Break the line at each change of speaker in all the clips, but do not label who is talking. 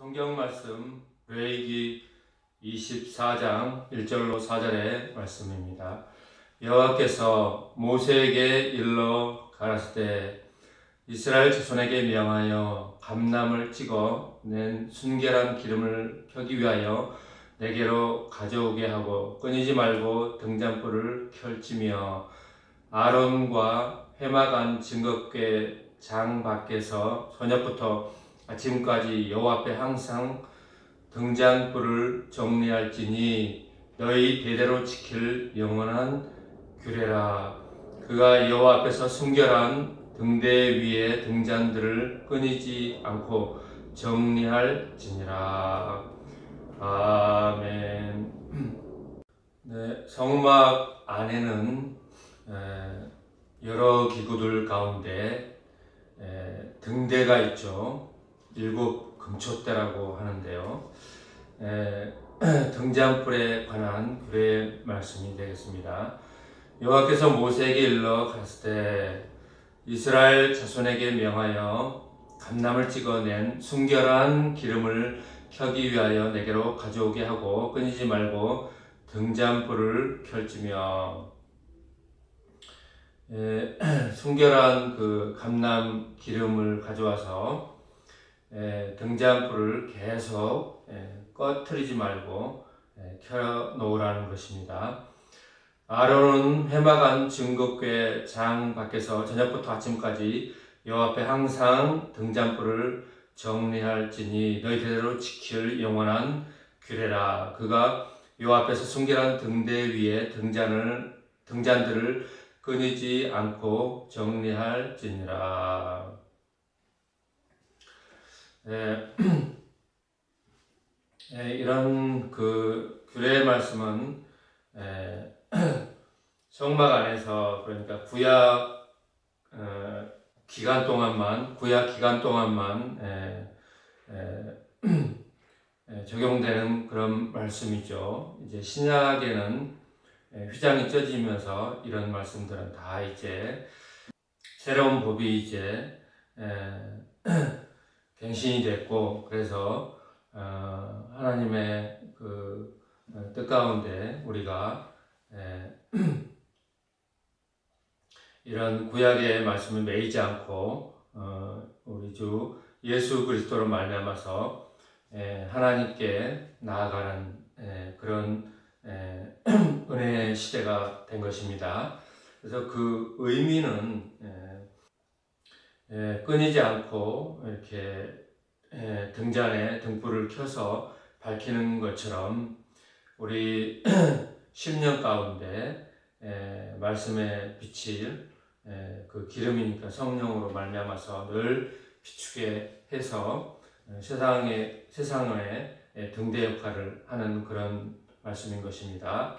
성경 말씀 레위기 24장 1절로 4절의 말씀입니다. 여호와께서 모세에게 일러 가라사대 때 이스라엘 자손에게 명하여 감람을 찍어 낸 순결한 기름을 펴기 위하여 내게로 가져오게 하고 끊이지 말고 등잔불을 켤지며 아론과 회막안 증거궤 장 밖에서 저녁부터 아침까지 여호와 앞에 항상 등잔불을 정리할지니 너희 대대로 지킬 영원한 규례라. 그가 여호와 앞에서 순결한 등대 위에 등잔들을 끊이지 않고 정리할지니라. 아멘. 네, 성막 안에는 여러 기구들 가운데 등대가 있죠. 7 금초대라고 하는데요. 등잔불에 관한 규례의 말씀이 되겠습니다. 여호와께서 모세에게 일러 가라사대 때 이스라엘 자손에게 명하여 감람을 찍어낸 순결한 기름을 켜기 위하여 내게로 가져오게 하고 끊이지 말고 등잔불을 켤지며. 순결한 그 감람 기름을 가져와서 등잔불을 계속 꺼트리지 말고 켜 놓으라는 것입니다. 아론은 회막안 증거궤 장 밖에서 저녁부터 아침까지 여호와 앞에 항상 등잔불을 정리할지니 너희 대대로 지킬 영원한 규례라. 그가 여호와 앞에서 순결한 등대 위에 등잔들을 끊이지 않고 정리할지니라. 이런 그 규례의 말씀은 성막 안에서, 그러니까 구약 기간 동안만 적용되는 그런 말씀이죠. 이제 신약에는 휘장이 쪄지면서 이런 말씀들은 다 이제 새로운 법이 이제 갱신이 됐고, 그래서 하나님의 그 뜻 가운데 우리가 이런 구약의 말씀을 매이지 않고 우리 주 예수 그리스도로 말미암아서 하나님께 나아가는 그런 은혜의 시대가 된 것입니다. 그래서 그 의미는 끊이지 않고 이렇게 등잔에 등불을 켜서 밝히는 것처럼 우리 10년 가운데 말씀에 비칠 그 기름이니까 성령으로 말미암아서 늘 비추게 해서 세상의 등대 역할을 하는 그런 말씀인 것입니다.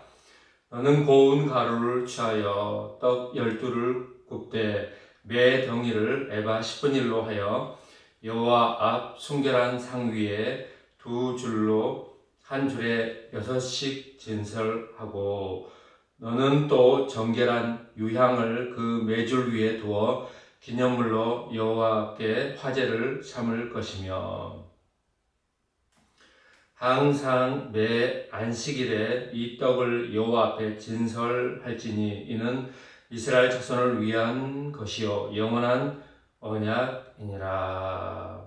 너는 고운 가루를 취하여 떡 12를 굽되 매 덩이를 에바 10분 1로 하여 여호와 앞 순결한 상 위에 2줄로 한 줄에 6씩 진설하고 너는 또 정결한 유향을 그 매줄 위에 두어 기념물로 여호와께 화제를 삼을 것이며 항상 매 안식일에 이 떡을 여호와 앞에 진설할지니 이는 이스라엘 자손을 위한 것이요 영원한 언약이니라.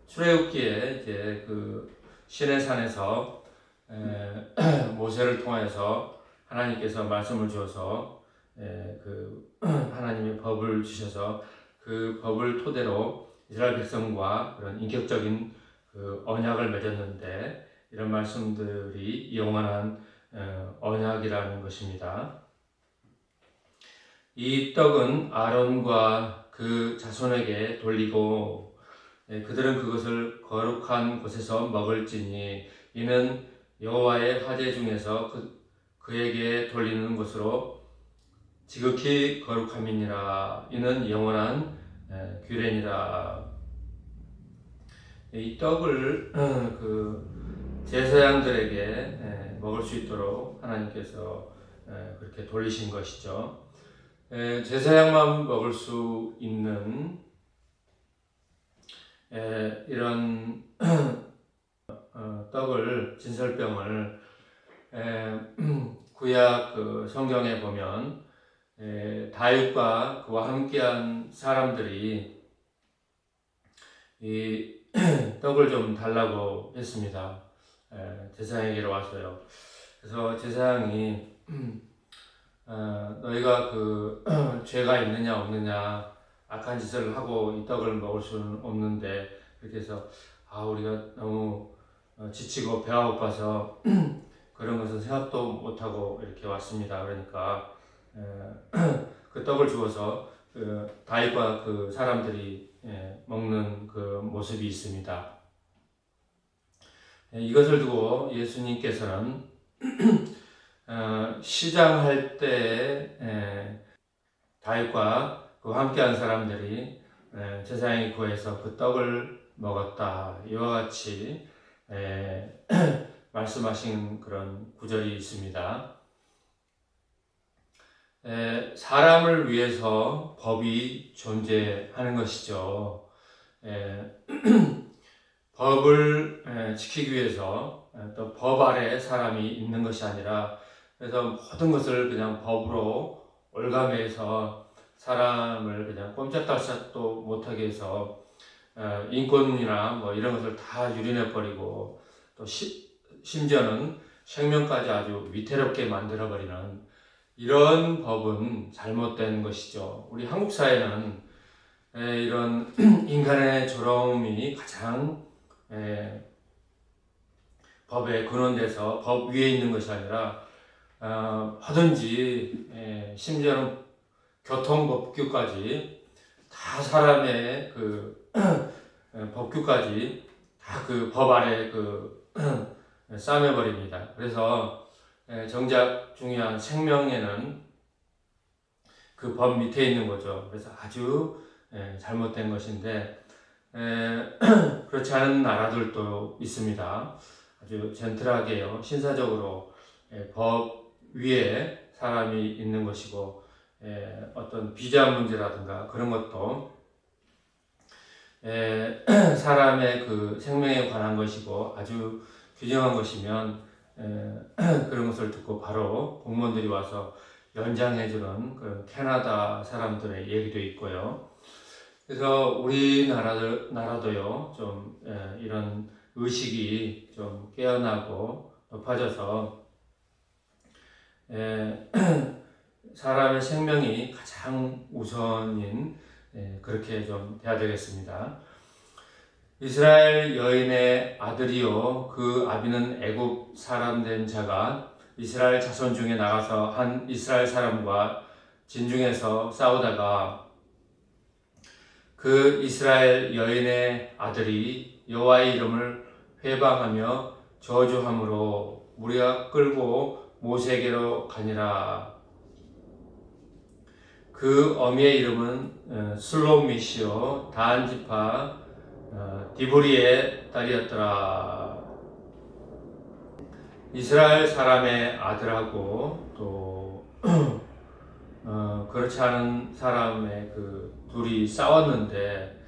출애굽기에 이제 그 시내산에서 모세를 통하여서 하나님께서 말씀을 주어서 그 하나님의 법을 주셔서 그 법을 토대로 이스라엘 백성과 그런 인격적인 그 언약을 맺었는데 이런 말씀들이 영원한 언약이라는 것입니다. 이 떡은 아론과 그 자손에게 돌리고 그들은 그것을 거룩한 곳에서 먹을지니 이는 여호와의 화제 중에서 그에게 돌리는 것으로 지극히 거룩함이니라. 이는 영원한 규례니라. 이 떡을 그 제사장들에게 먹을 수 있도록 하나님께서 그렇게 돌리신 것이죠. 제사장만 먹을 수 있는 이런 떡을, 진설병을 구약 그 성경에 보면 다윗과 그와 함께한 사람들이 이 떡을 좀 달라고 했습니다. 제사장에게로 와서요. 그래서 제사장이 너희가 그 죄가 있느냐 없느냐, 악한 짓을 하고 이 떡을 먹을 수는 없는데, 그렇게 해서 우리가 너무 지치고 배가 고파서 그런 것은 생각도 못하고 이렇게 왔습니다. 그러니까 그 떡을 주어서 그 다윗과 그 사람들이 먹는 그 모습이 있습니다. 이것을 두고 예수님께서는 시장할 때 다윗과 그 함께한 사람들이 제사장이 구해서 그 떡을 먹었다, 이와 같이 말씀하신 그런 구절이 있습니다. 사람을 위해서 법이 존재하는 것이죠. 법을 지키기 위해서 또 법 아래 사람이 있는 것이 아니라, 그래서 모든 것을 그냥 법으로 올가매서 사람을 그냥 꼼짝달싹도 못하게 해서 인권이나 뭐 이런 것을 다 유린해버리고, 또 심지어는 생명까지 아주 위태롭게 만들어버리는 이런 법은 잘못된 것이죠. 우리 한국 사회는 이런 인간의 조롱이 가장 법에 근원돼서 법 위에 있는 것이 아니라 하든지 심지어는 교통법규까지 다 사람의 그 법규까지 다 그 법 아래 싸매버립니다. 그래서 정작 중요한 생명에는 그 법 밑에 있는 거죠. 그래서 아주 잘못된 것인데, 그렇지 않은 나라들도 있습니다. 아주 젠틀하게요, 신사적으로 법 위에 사람이 있는 것이고, 어떤 비자 문제라든가 그런 것도 사람의 그 생명에 관한 것이고 아주 규정한 것이면 그런 것을 듣고 바로 공무원들이 와서 연장해주는 그런 캐나다 사람들의 얘기도 있고요. 그래서 우리나라도요, 좀 이런 의식이 좀 깨어나고 높아져서 사람의 생명이 가장 우선인 그렇게 좀 돼야 되겠습니다. 이스라엘 여인의 아들이요, 그 아비는 애굽 사람 된 자가 이스라엘 자손 중에 나가서 한 이스라엘 사람과 진중에서 싸우다가 그 이스라엘 여인의 아들이 여호와의 이름을 회방하며 저주함으로 무리가 끌고 모세에게로 가니라. 그 어미의 이름은 슬로미시요 다한 지파 디브리의 딸이었더라. 이스라엘 사람의 아들하고 또 그렇지 않은 사람의 그 둘이 싸웠는데,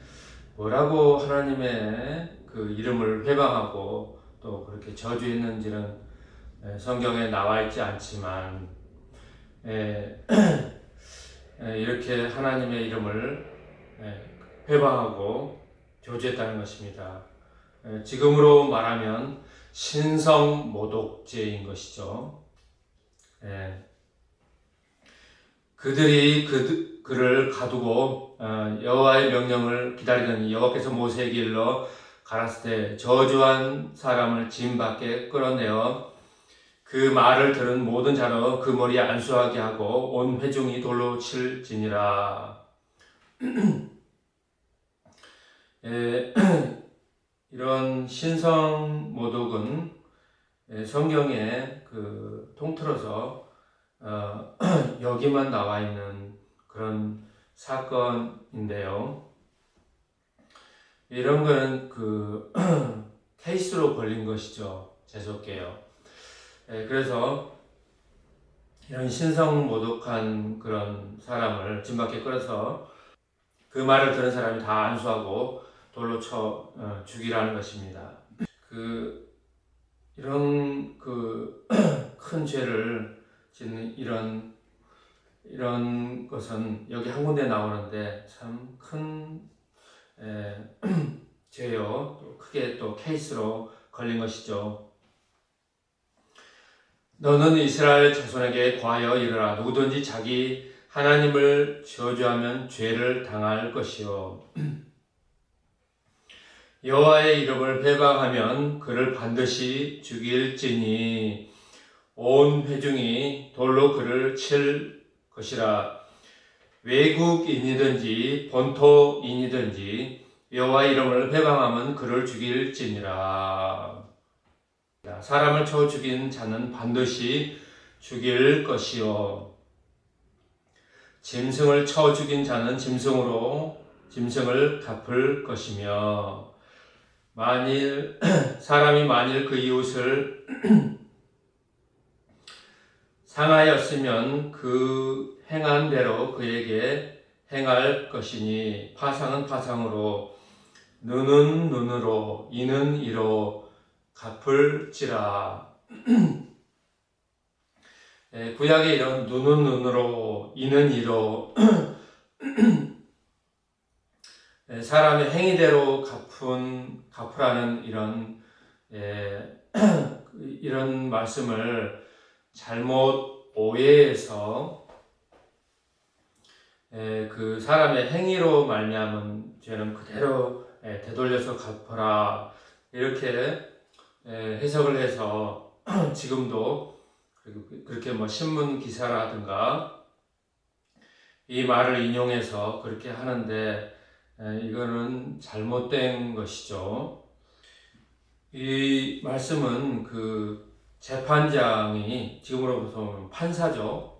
뭐라고 하나님의 그 이름을 회방하고 또 그렇게 저주했는지는 성경에 나와 있지 않지만 이렇게 하나님의 이름을 회방하고 저주했다는 것입니다. 지금으로 말하면 신성모독죄인 것이죠. 그들이 그를 가두고 여호와의 명령을 기다리더니 여호와께서 모세에게 일러 가라사대 저주한 사람을 짐 밖에 끌어내어 그 말을 들은 모든 자로 그 머리에 안수하게 하고 온 회중이 돌로 칠지니라. 이런 신성모독은 성경에 그 통틀어서 여기만 나와 있는 그런 사건인데요. 이런 거는 그 케이스로 걸린 것이죠. 재수없게요. 그래서 이런 신성모독한 그런 사람을 짐 밖에 끌어서 그 말을 들은 사람이 다 안수하고 돌로 쳐 죽이라는 것입니다. 이런 큰 죄를 짓는 이런 것은 여기 한 군데 나오는데 참 큰 죄요. 또 크게 또 케이스로 걸린 것이죠. 너는 이스라엘 자손에게 고하여 이르라. 누구든지 자기 하나님을 저주하면 죄를 당할 것이요. 여호와의 이름을 회방하면 그를 반드시 죽일지니 온 회중이 돌로 그를 칠 것이라. 외국인이든지 본토인이든지 여호와의 이름을 회방하면 그를 죽일지니라. 사람을 쳐 죽인 자는 반드시 죽일 것이요. 짐승을 쳐 죽인 자는 짐승으로 짐승을 갚을 것이며, 사람이 만일 그 이웃을 상하였으면 그 행한 대로 그에게 행할 것이니, 파상은 파상으로, 눈은 눈으로, 이는 이로 갚을지라. 구약에 이런 눈은 눈으로, 이는 이로 사람의 행위대로 갚으라는 이런 말씀을 잘못 오해해서 그 사람의 행위로 말미암은 죄는 그대로 되돌려서 갚아라, 이렇게 해석을 해서 지금도 그렇게 신문 기사라든가 이 말을 인용해서 그렇게 하는데, 이거는 잘못된 것이죠. 이 말씀은 재판장이, 지금으로부터 판사죠.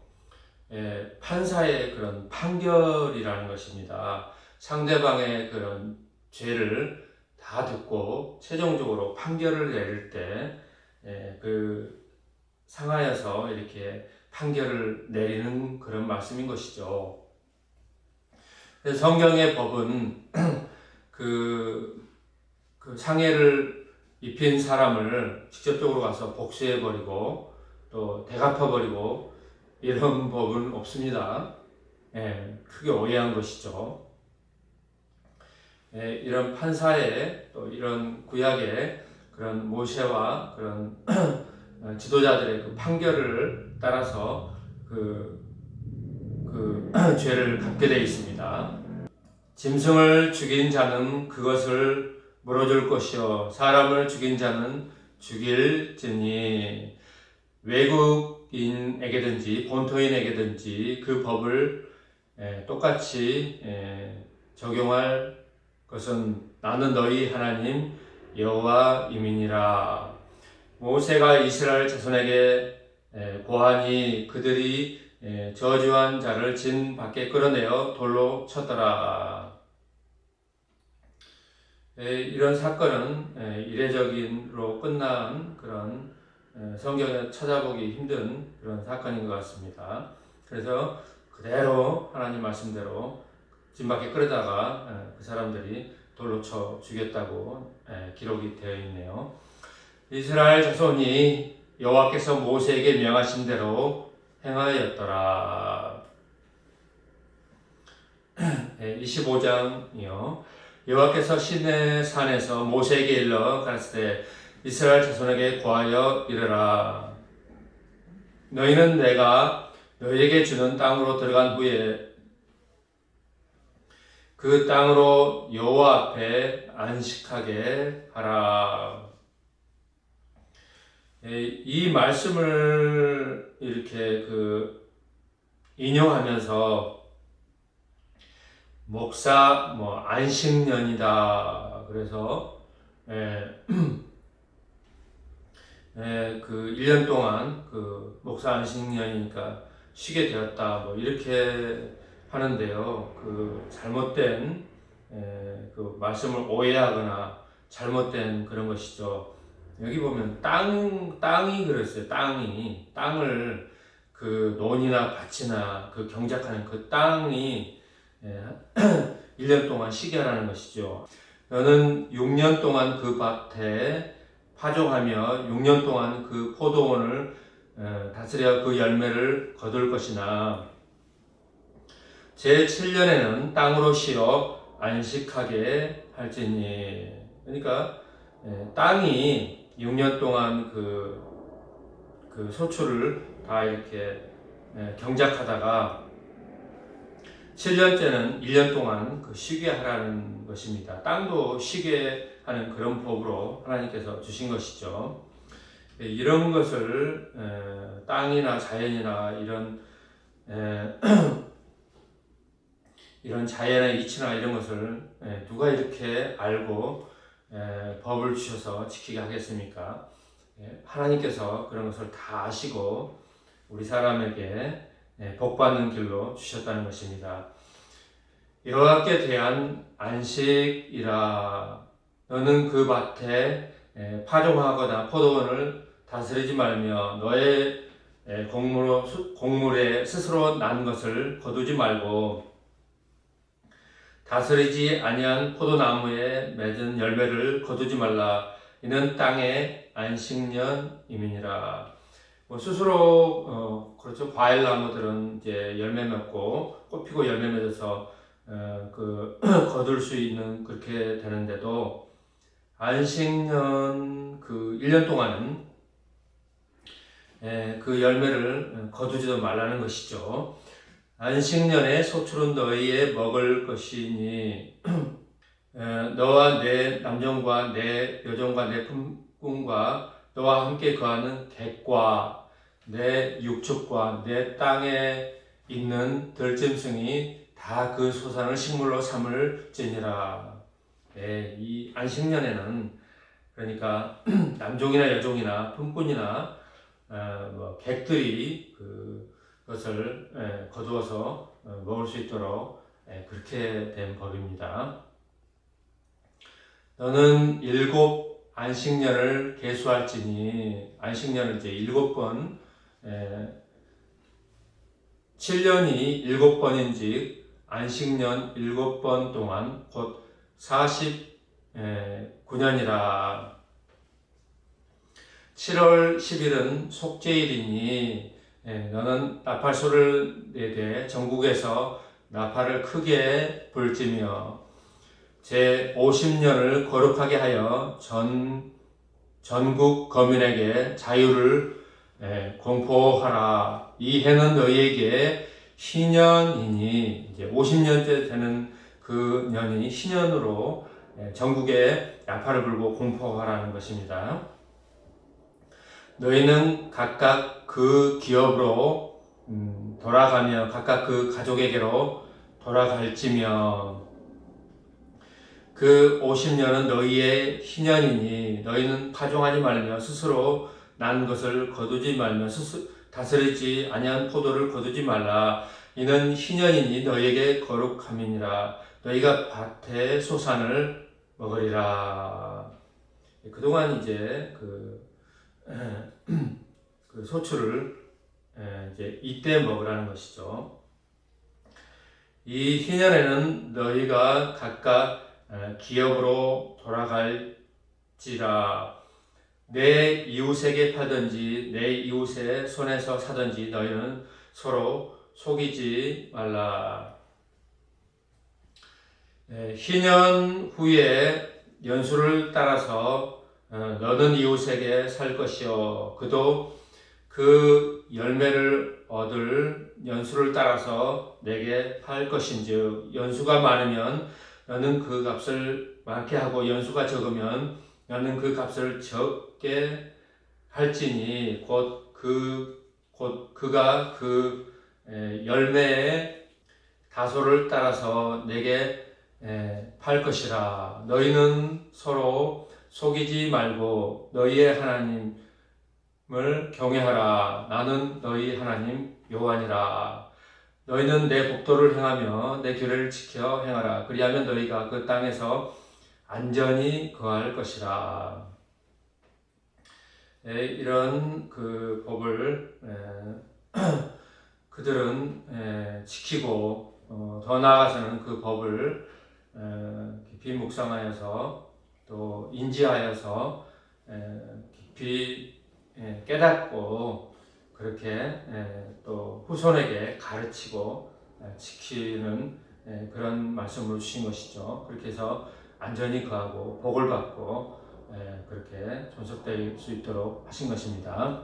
판사의 그런 판결이라는 것입니다. 상대방의 그런 죄를 다 듣고 최종적으로 판결을 내릴 때 상하여서 이렇게 판결을 내리는 그런 말씀인 것이죠. 성경의 법은 그 상해를 입힌 사람을 직접적으로 가서 복수해버리고 또 되갚아버리고 이런 법은 없습니다. 크게 오해한 것이죠. 이런 판사의, 또 이런 구약의 그런 모세와 그런 지도자들의 그 판결을 따라서 죄를 갚게 되어 있습니다. 짐승을 죽인 자는 그것을 물어줄 것이요, 사람을 죽인 자는 죽일지니, 외국인에게든지 본토인에게든지 그 법을 똑같이 적용할 것은 나는 너희 하나님 여호와임이니라. 모세가 이스라엘 자손에게 고하니 그들이 저주한 자를 진 밖에 끌어내어 돌로 쳤더라. 이런 사건은 이례적인로 끝난 그런 성경에 찾아보기 힘든 그런 사건인 것 같습니다. 그래서 그대로 하나님 말씀대로 진 밖에 끌어다가 그 사람들이 돌로 쳐 죽였다고 기록이 되어 있네요. 이스라엘 자손이 여호와께서 모세에게 명하신 대로 행하였더라. 25장이요. 여호와께서 시내 산에서 모세에게 일러 가라사대 이스라엘 자손에게 고하여 이르라. 너희는 내가 너희에게 주는 땅으로 들어간 후에 그 땅으로 여호와 앞에 안식하게 하라. 이 말씀을 이렇게 인용하면서 목사 안식년이다. 그래서 1년 동안 목사 안식년이니까 쉬게 되었다. 이렇게 하는데요. 잘못된 말씀을 오해하거나 잘못된 그런 것이죠. 여기 보면 땅이 그랬어요. 땅을 논이나 밭이나 경작하는 그 땅이 1년 동안 쉬게 하라는 것이죠. 너는 6년 동안 그 밭에 파종하며 6년 동안 그 포도원을 다스려 그 열매를 거둘 것이나 제7년에는 땅으로 쉬어 안식하게 할지니. 그러니까 땅이 6년 동안 그 소출을 다 이렇게 경작하다가 7년째는 1년 동안 그 쉬게 하라는 것입니다. 땅도 쉬게 하는 그런 법으로 하나님께서 주신 것이죠. 이런 것을 땅이나 자연이나 이런 자연의 이치나 이런 것을 누가 이렇게 알고 법을 주셔서 지키게 하겠습니까? 하나님께서 그런 것을 다 아시고 우리 사람에게 복받는 길로 주셨다는 것입니다. 여호와께 대한 안식이라. 너는 그 밭에 파종하거나 포도원을 다스리지 말며 너의 곡물에 스스로 난 것을 거두지 말고 다스리지 아니한 포도나무에 맺은 열매를 거두지 말라. 이는 땅의 안식년임이니라. 스스로 그렇죠. 과일나무들은 이제 열매 맺고 꽃 피고 열매 맺어서 거둘 수 있는 그렇게 되는데도 안식년 그 1년 동안은 그 열매를 거두지도 말라는 것이죠. 안식년의 소출은 너희의 먹을 것이니 너와 내 남종과 내 여종과 내 품꾼과 너와 함께 거하는 객과 내 육축과 내 땅에 있는 들짐승이 다 그 소산을 식물로 삼을지니라. 이 안식년에는 그러니까 남종이나 여종이나 품꾼이나 객들이 그것을 거두어서 먹을 수 있도록 그렇게 된 법입니다. 너는 7 안식년을 계수할지니. 안식년을 이제 7번 7년이 7번인지 안식년 7번 동안 곧 49년이라. 7월 10일은 속죄일이니 너는 나팔소를 내되 전국에서 나팔을 크게 불지며 제50년을 거룩하게 하여 전국 거민에게 자유를 공포하라. 이 해는 너희에게 희년이니. 이제 50년째 되는 그 년이 희년으로 전국에 나팔을 불고 공포하라는 것입니다. 너희는 각각 그 기업으로 돌아가며 각각 그 가족에게로 돌아갈지며 그 50년은 너희의 희년이니. 너희는 파종하지 말며 스스로 난 것을 거두지 말며 다스리지 아니한 포도를 거두지 말라. 이는 희년이니 너희에게 거룩함이니라. 너희가 밭의 소산을 먹으리라. 그동안 이제 그 소출을 이제 이때 먹으라는 것이죠. 이 희년에는 너희가 각각 기업으로 돌아갈지라. 내 이웃에게 팔든지 내 이웃의 손에서 사든지 너희는 서로 속이지 말라. 희년 후에 연수를 따라서 너는 이웃에게 살 것이요 그도 그 열매를 얻을 연수를 따라서 내게 팔 것인즉 연수가 많으면 너는 그 값을 많게 하고 연수가 적으면 너는 그 값을 적게 할지니 곧 그가 그 열매의 다소를 따라서 내게 팔 것이라. 너희는 서로 속이지 말고 너희의 하나님을 경외하라. 나는 너희 하나님 여호와니라. 너희는 내 법도를 행하며 내 규례를 지켜 행하라. 그리하면 너희가 그 땅에서 안전히 거할 것이라. 이런 그 법을 그들은 지키고 더 나아가서는 그 법을 깊이 묵상하여서 또 인지하여서 깊이 깨닫고 그렇게 또 후손에게 가르치고 지키는 그런 말씀을 주신 것이죠. 그렇게 해서 안전히 거하고 복을 받고 그렇게 존속될 수 있도록 하신 것입니다.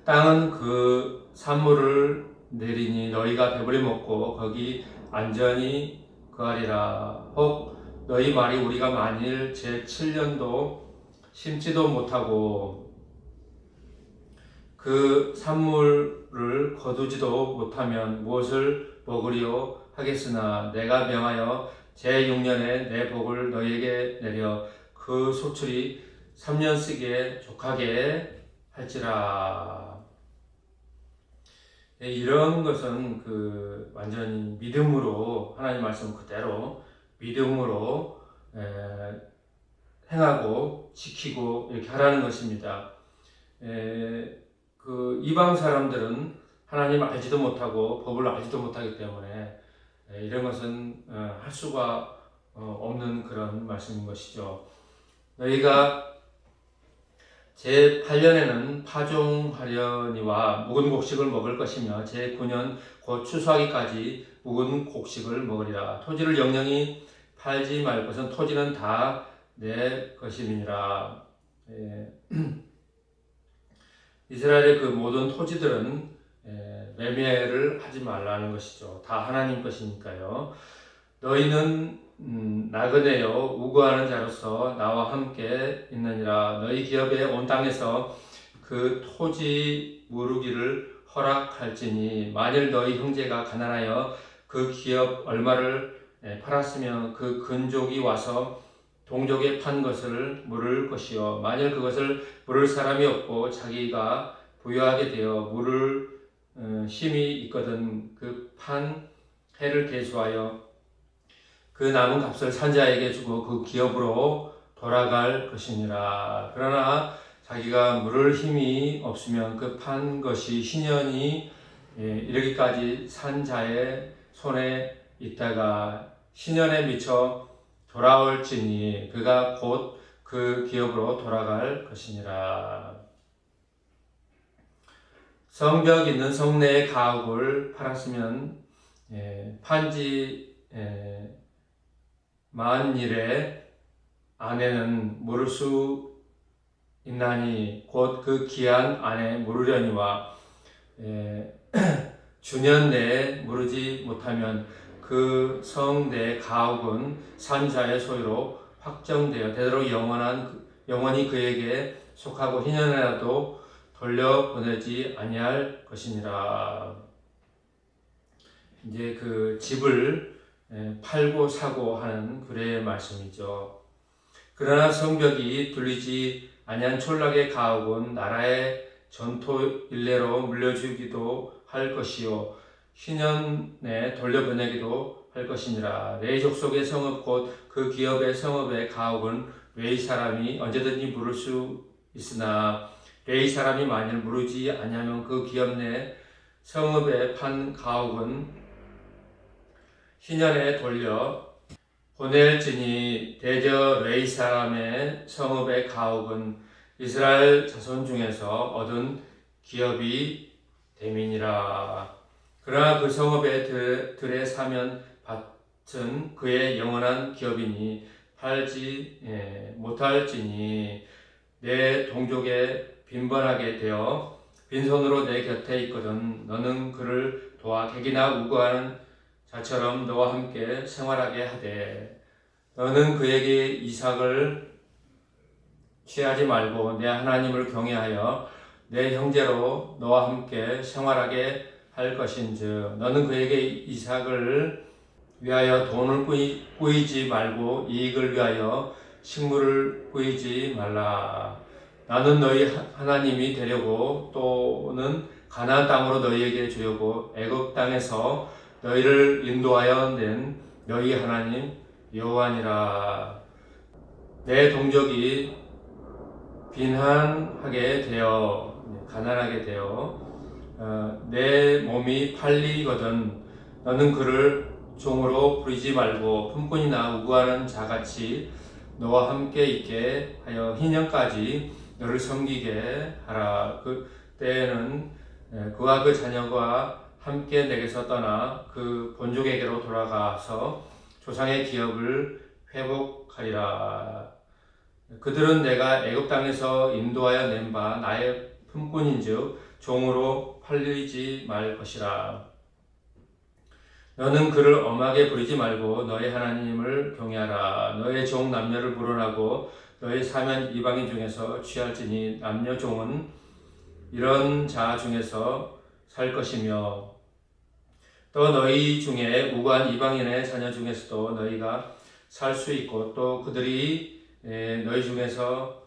땅은 그 산물을 내리니 너희가 배불리 먹고 거기 안전히 거하리라. 혹 너희 말이 우리가 만일 제7년도 심지도 못하고 그 산물을 거두지도 못하면 무엇을 먹으리요 하겠으나 내가 명하여 제6년에 내 복을 너희에게 내려 그 소출이 3년 쓰기에 족하게 할지라. 이런 것은 완전히 믿음으로 하나님 말씀 그대로 믿음으로 행하고 지키고 이렇게 하라는 것입니다. 이방 사람들은 하나님 알지도 못하고 법을 알지도 못하기 때문에 이런 것은 할 수가 없는 그런 말씀인 것이죠. 너희가 제8년에는 파종하려니와 묵은 곡식을 먹을 것이며 제9년 곧 추수하기까지 묵은 곡식을 먹으리라. 토지를 영영히 팔지 말 것은 토지는 다 내 것임이니라. 이스라엘의 그 모든 토지들은 매매를 하지 말라는 것이죠. 다 하나님 것이니까요. 너희는 나그네요 우거하는 자로서 나와 함께 있느니라. 너희 기업에 온 땅에서 그 토지 무르기를 허락할지니 만일 너희 형제가 가난하여 그 기업 얼마를 팔았으면 그 근족이 와서 동족에 판 것을 물을 것이요 만일 그것을 물을 사람이 없고 자기가 부유하게 되어 물을 힘이 있거든 그 판 해를 계수하여 그 남은 값을 산자에게 주고 그 기업으로 돌아갈 것이니라. 그러나 자기가 물을 힘이 없으면 그 판 것이 신년이 이르기까지 산자의 손에 있다가 신년에 미쳐 돌아올지니 그가 곧 그 기업으로 돌아갈 것이니라. 성벽 있는 성내의 가옥을 팔았으면 판지 만일에 안에는 물을 수 있나니 곧 그 기한 안에 물으려니와 주년 내에 물으지 못하면 그 성 내 가옥은 산자의 소유로 확정되어 대대로 영원히 그에게 속하고 희년이라도 돌려보내지 아니할 것이니라. 이제 그 집을 팔고 사고 하는 규례의 말씀이죠. 그러나 성벽이 뚫리지 아니한 촌락의 가옥은 나라의 전토 일례로 물려주기도 할 것이요 희년에 돌려보내기도 할 것이니라. 레위 족속의 성읍 곧 그 기업의 성읍의 가옥은 레위 사람이 언제든지 물을 수 있으나 레위 사람이 만일 물으지 아니하면 그 기업 내 성읍에 판 가옥은 희년에 돌려 보낼지니 대저 레위 사람의 성읍의 가옥은 이스라엘 자손 중에서 얻은 기업이 됨이니라. 그러나 그 성읍의 들에 사면 밭은 그의 영원한 기업이니 팔지 못할지니 내 동족에 빈번하게 되어 빈손으로 내 곁에 있거든 너는 그를 도와 객이나 우거하는 자처럼 너와 함께 생활하게 하되 너는 그에게 이삭을 취하지 말고 내 하나님을 경외하여 내 형제로 너와 함께 생활하게 할 것인즉 너는 그에게 이삭을 위하여 돈을 꾸이지 말고 이익을 위하여 식물을 꾸이지 말라. 나는 너희 하나님이 되려고 또는 가나안 땅으로 너희에게 주려고 애굽 땅에서 너희를 인도하여 낸 너희 하나님 여호와니라. 내 동족이 빈한하게 되어 가난하게 되어 내 몸이 팔리거든 너는 그를 종으로 부리지 말고 품꾼이나 우구하는 자같이 너와 함께 있게 하여 희년까지 너를 섬기게 하라. 그 때에는 그와 그 자녀가 함께 내게서 떠나 그 본족에게로 돌아가서 조상의 기업을 회복하리라. 그들은 내가 애굽 땅에서 인도하여 낸 바 나의 품꾼인즉 종으로 팔리지 말 것이라. 너는 그를 엄하게 부리지 말고 너의 하나님을 경외하라. 너의 종 남녀를 불언하고 너의 사면 이방인 중에서 취할지니 남녀 종은 이런 자 중에서 살 것이며 또 너희 중에 우고한 이방인의 자녀 중에서도 너희가 살 수 있고 또 그들이 너희 중에서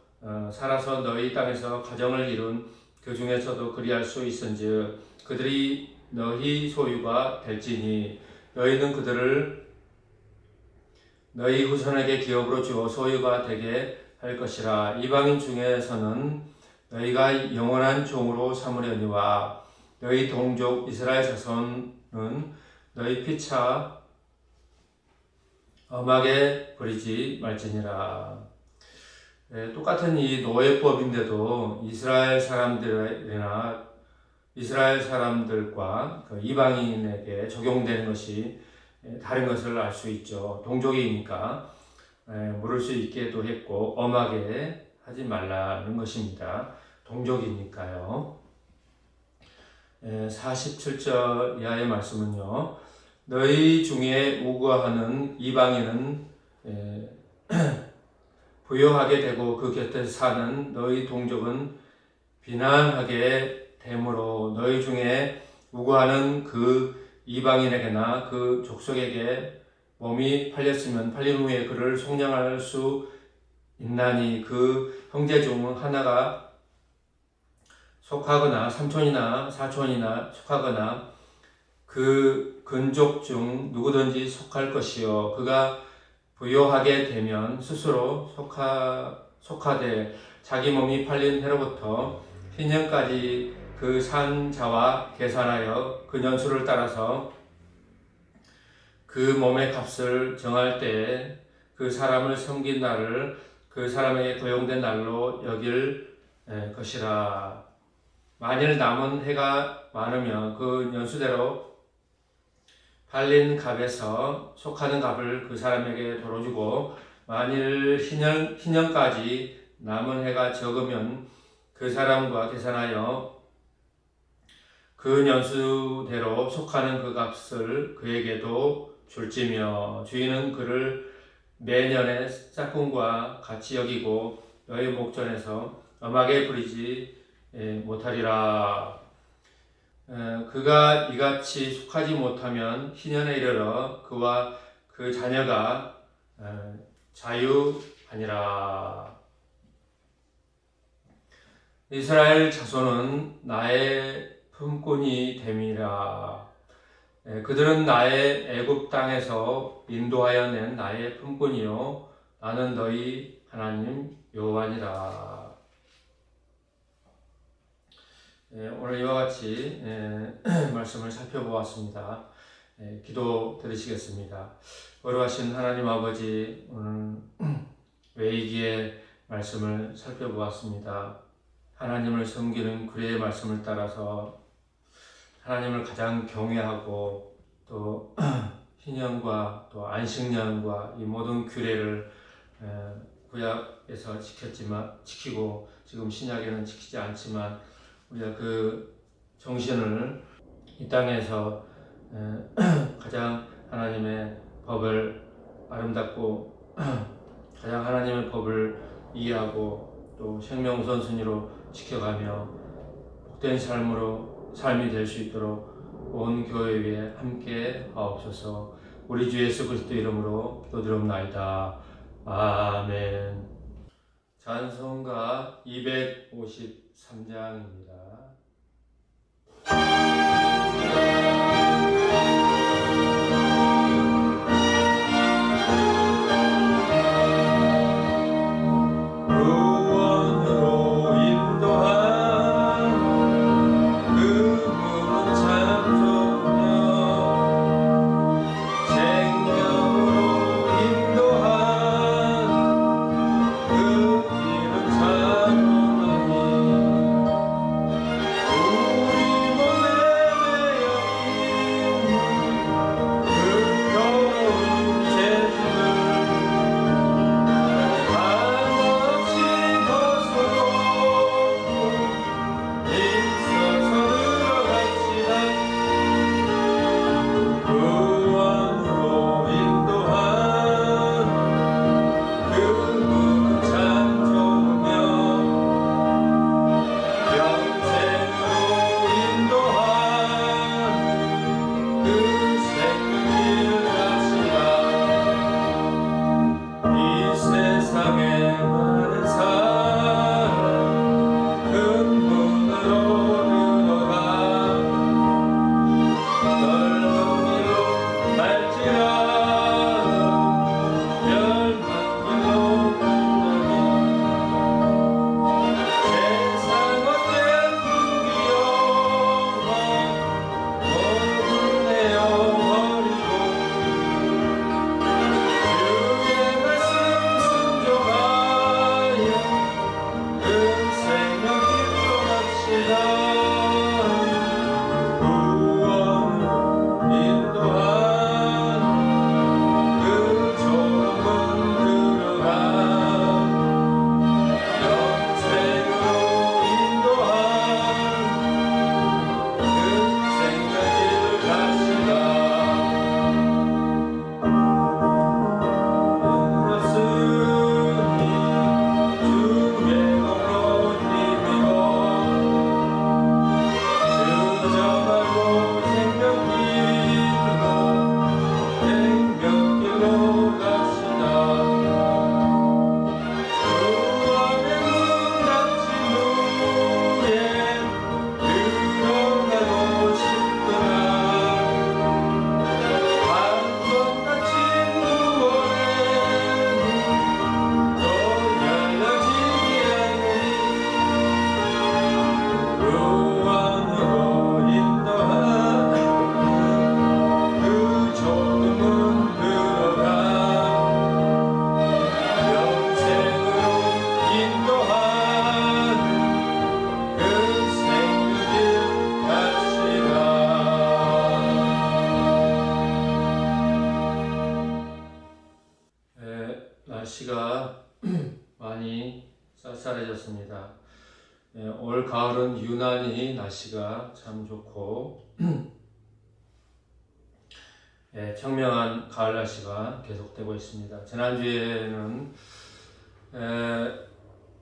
살아서 너희 땅에서 가정을 이룬 그 중에서도 그리할 수 있은즉 그들이 너희 소유가 될지니 너희는 그들을 너희 후손에게 기업으로 주어 소유가 되게 할 것이라. 이방인 중에서는 너희가 영원한 종으로 삼으려니와 너희 동족 이스라엘 자손은 너희 피차 엄하게 버리지 말지니라. 똑같은 이 노예법인데도 이스라엘 사람들과 그 이방인에게 적용되는 것이 다른 것을 알 수 있죠. 동족이니까 물을 수 있게도 했고 엄하게 하지 말라는 것입니다. 동족이니까요. 47절 이하의 말씀은요. 너희 중에 우고하는 이방인은 부요하게 되고 그 곁에 사는 너희 동족은 비난하게 되므로 너희 중에 우고하는 그 이방인에게나 그 족속에게 몸이 팔렸으면 팔린 후에 그를 속량할 수 있나니 그 형제 중 하나가 속하거나 삼촌이나 사촌이나 속하거나 그 근족 중 누구든지 속할 것이요 그가 부요하게 되면 스스로 속하되 자기 몸이 팔린 해로부터 희년까지 그 산 자와 계산하여 그 년수를 따라서 그 몸의 값을 정할 때에 그 사람을 섬긴 날을 그 사람에게 고용된 날로 여길 것이라. 만일 남은 해가 많으면 그 년수대로 팔린 값에서 속하는 값을 그 사람에게 도로 주고 만일 희년까지 남은 해가 적으면 그 사람과 계산하여 그 년수대로 속하는 그 값을 그에게도 줄지며 주인은 그를 매년의 짝꿍과 같이 여기고 너희 목전에서 엄하게 부리지 못하리라. 그가 이같이 속하지 못하면 희년에 이르러 그와 그 자녀가 자유하니라. 이스라엘 자손은 나의 품꾼이 됨이라. 그들은 나의 애굽 땅에서 인도하여 낸 나의 품꾼이요 나는 너희 하나님 여호와니라. 오늘 이와 같이 말씀을 살펴보았습니다. 기도 드리시겠습니다. 거룩하신 하나님 아버지, 오늘 외이기의 말씀을 살펴보았습니다. 하나님을 섬기는 그의 말씀을 따라서 하나님을 가장 경외하고 또 희년과 또 안식년과 이 모든 규례를 구약에서 지키고 지금 신약에는 지키지 않지만 우리가 그 정신을 이 땅에서 가장 하나님의 법을 아름답고 가장 하나님의 법을 이해하고 또 생명 우선순위로 지켜가며 복된 삶이 될 수 있도록 온 교회 위에 함께 하옵소서. 우리 주 예수 그리스도 이름으로 기도드립나이다. 아멘. 찬송가 253장입니다. 많이 쌀쌀해졌습니다. 올 가을은 유난히 날씨가 참 좋고 청명한 가을 날씨가 계속되고 있습니다. 지난주에는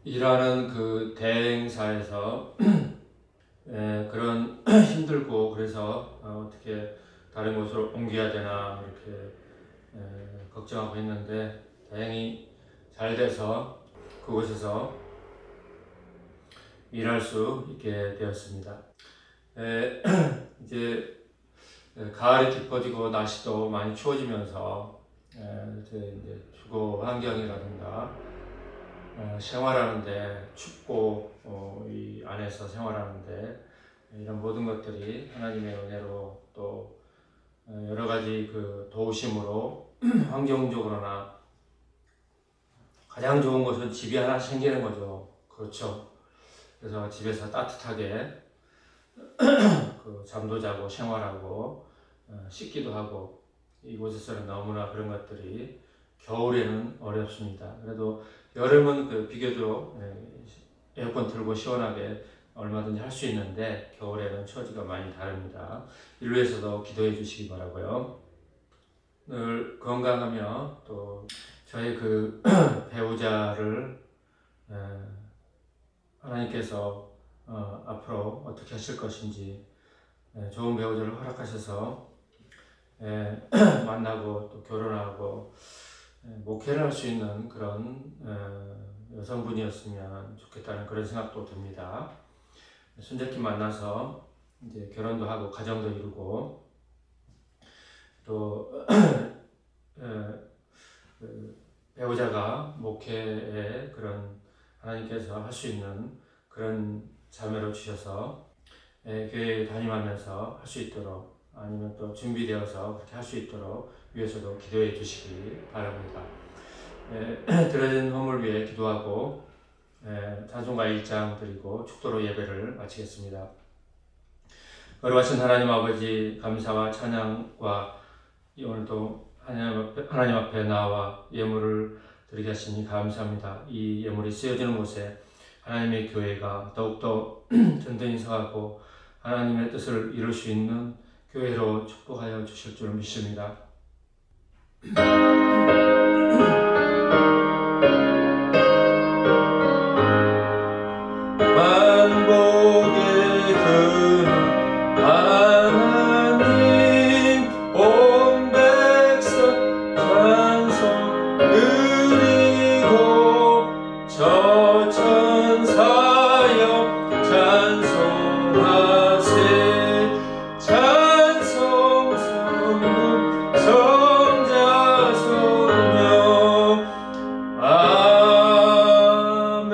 일하는 그 대행사에서 그런 힘들고 그래서 어떻게 다른 곳으로 옮겨야 되나 이렇게 걱정하고 있는데 다행히 잘 돼서 그곳에서 일할 수 있게 되었습니다. 이제 가을이 깊어지고 날씨도 많이 추워지면서 이제 주거 환경이라든가 생활하는데 춥고 이 안에서 생활하는데 이런 모든 것들이 하나님의 은혜로 또 여러 가지 그 도우심으로 환경적으로나 가장 좋은 것은 집이 하나 생기는 거죠. 그렇죠. 그래서 집에서 따뜻하게 그 잠도 자고 생활하고 씻기도 하고 이곳에서는 너무나 그런 것들이 겨울에는 어렵습니다. 그래도 여름은 그 비교적 에어컨 틀고 시원하게 얼마든지 할 수 있는데 겨울에는 처지가 많이 다릅니다. 이로 해서도 기도해 주시기 바라고요. 늘 건강하며 또 저희 그 배우자를 하나님께서 앞으로 어떻게 하실 것인지 좋은 배우자를 허락하셔서 만나고 또 결혼하고 목회를 할 수 있는 그런 여성분이었으면 좋겠다는 그런 생각도 듭니다. 손잡히 만나서 이제 결혼도 하고 가정도 이루고 또 배우자가 목회에 그런 하나님께서 할 수 있는 그런 자매로 주셔서 교회에 다니면서 할 수 있도록 아니면 또 준비되어서 그렇게 할 수 있도록 위해서도 기도해 주시기 바랍니다. 드려진 허물 위해 기도하고 찬송가 1장 드리고 축도로 예배를 마치겠습니다. 거룩하신 하나님 아버지 감사와 찬양과 오늘도 하나님 앞에 나와 예물을 드리게 하시니 감사합니다. 이 예물이 쓰여지는 곳에 하나님의 교회가 더욱더 든든히 서하고 하나님의 뜻을 이룰 수 있는 교회로 축복하여 주실 줄 믿습니다. 만복의 근원 하나님 온 백성 찬송 드리고 저 천사여 찬송하세 찬송 성부 성자 성령 아멘.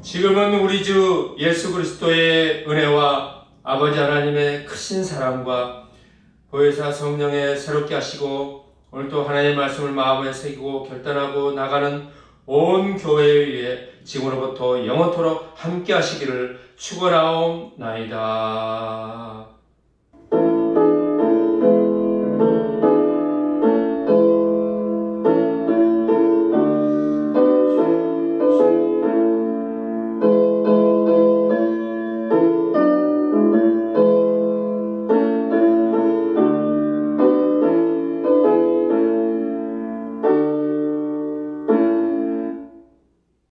지금은 우리 주 예수 그리스도의 은혜와 아버지 하나님의 크신 사랑과 보혜사 성령의 새롭게 하시고 오늘도 하나님의 말씀을 마음에 새기고 결단하고 나가는 온 교회에 의해 지금으로부터 영원토록 함께 하시기를 축원하옵나이다.